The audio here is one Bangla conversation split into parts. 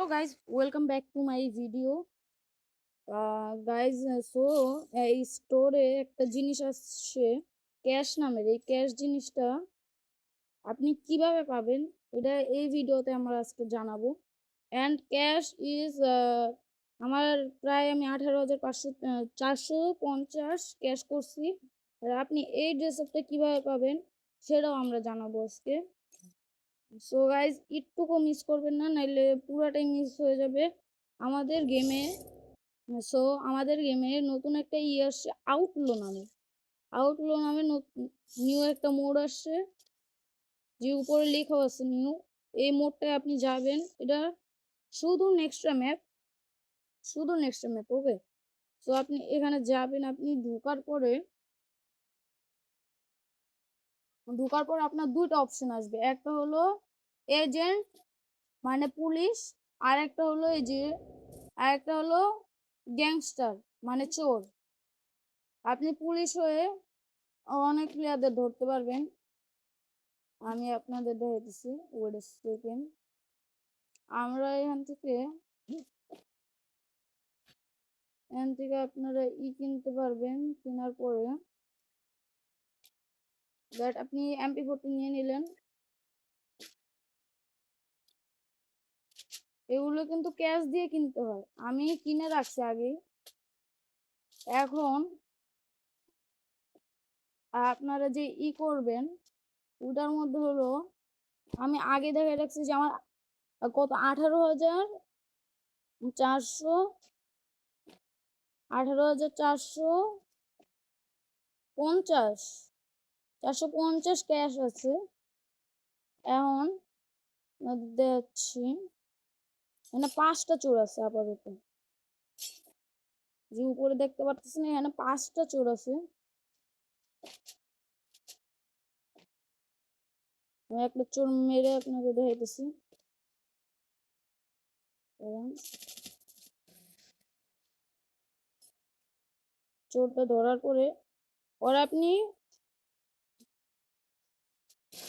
Hello guys, welcome back to my video. Guys, এই স্টোরে একটা জিনিস আসছে ক্যাশ নামের। এই ক্যাশ জিনিসটা আপনি কিভাবে পাবেন এটা এই ভিডিওতে আমরা আজকে জানাবো। অ্যান্ড ক্যাশ ইজ আমার প্রায় আমি 18,450 ক্যাশ করছি। আর আপনি এই ড্রেসআপটা কিভাবে পাবেন সেটাও আমরা জানাবো আজকে। সো গাইজ একটুকু মিস করবেন না, নাইলে পুরাটাই মিস হয়ে যাবে আমাদের গেমে। সো আমাদের গেমে নতুন একটা আসছে আউটলো নামে নিউ একটা মোড আসছে, যে উপরে লেখা আছে নিউ। এই মোডটায় আপনি যাবেন, এটা শুধু নেক্সট ম্যাপ ওকে। সো আপনি এখানে যাবেন, আপনি ঢোকার পরে আপনার দুইটা অপশন আসবে, একটা হলো এজেন্ট মানে পুলিশ, আর একটা হলো গ্যাংস্টার মানে চোর। আপনি পুলিশ হয়ে অনেক প্লেয়ারদের ধরতে পারবেন। আমি আপনাদের দেখাইতেছি, ওয়েট সেকেন্ড। আমরা এখান থেকে আপনারা কিনতে পারবেন। কেনার পরে দ্যাট আপনি MP40 নিয়ে নিলেন। এগুলো কিন্তু ক্যাশ দিয়ে কিনতে হয়, আমি কিনে রাখছি আগে। এখন আপনারা যে করবেন ওটার মধ্যে হলো, আমি আগে দেখে রাখছি যে আমার কত 18,450 ক্যাশ আছে। এখন দেখছি এখানে 5টা চোর আছে আপাতত, যে উপরে দেখতে পাচ্ছেন এখানে 5টা চোর আছে। আমি একটা চোর মেরে আপনাকে দেখাইতেছি। চোরটা ধরার পরে আপনি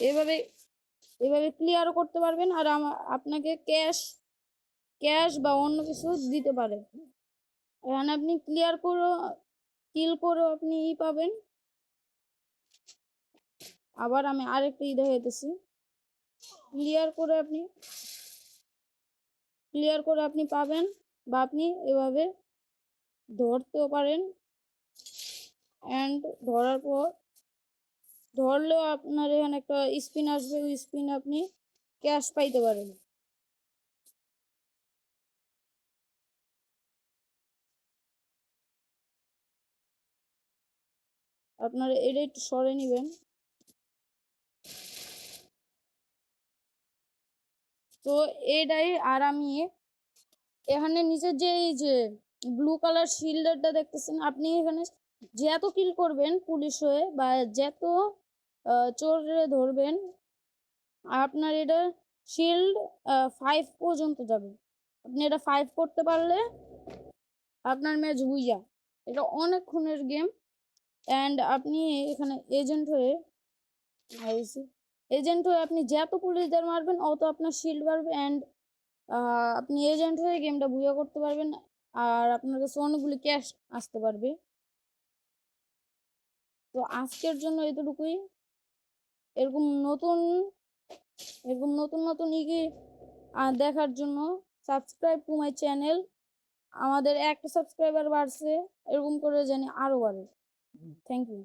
এভাবে ক্লিয়ারও করতে পারবেন, আর আপনাকে ক্যাশ বা অন্য কিছু দিতে পারে। এখানে আপনি কিল করে আপনি পাবেন। আবার আমি আরেকটা দেখাইতেছি, ক্লিয়ার করে আপনি পাবেন, বা আপনি এভাবে ধরতেও পারেন। অ্যান্ড ধরলেও আপনার এখানে একটা স্পিন আসবে, ওই স্পিন আপনি ক্যাশ পাইতে পারেন। আপনারা এটা একটু সরে নিবেন। তো এটাই। আর আমি এখানে নিচে যে এই যে ব্লু কালার শিল্ডারটা দেখতেছেন, আপনি এখানে যত কিল করবেন পুলিশ হয়ে বা যত চোরে ধরবেন, আপনার এটা শিল্ড 5 পর্যন্ত যাবে। আপনি এটা 5 করতে পারলে আপনার ম্যাচ বুইয়া। এটা অনেকক্ষণের গেম। অ্যান্ড আপনি এখানে এজেন্ট হয়ে আপনি যত পুলিশদের মারবেন অত আপনার শিল্ড বাড়বে। অ্যান্ড আপনি এজেন্ট হয়ে গেমটা বুইয়া করতে পারবেন, আর আপনার কাছে অনেকগুলি ক্যাশ আসতে পারবে। তো আজকের জন্য এতটুকুই। এরকম নতুন নতুন দেখার জন্য সাবস্ক্রাইব টু মাই চ্যানেল। আমাদের একটা সাবস্ক্রাইবার বাড়ছে, এরকম করে জানি আরো বাড়ে। Thank you.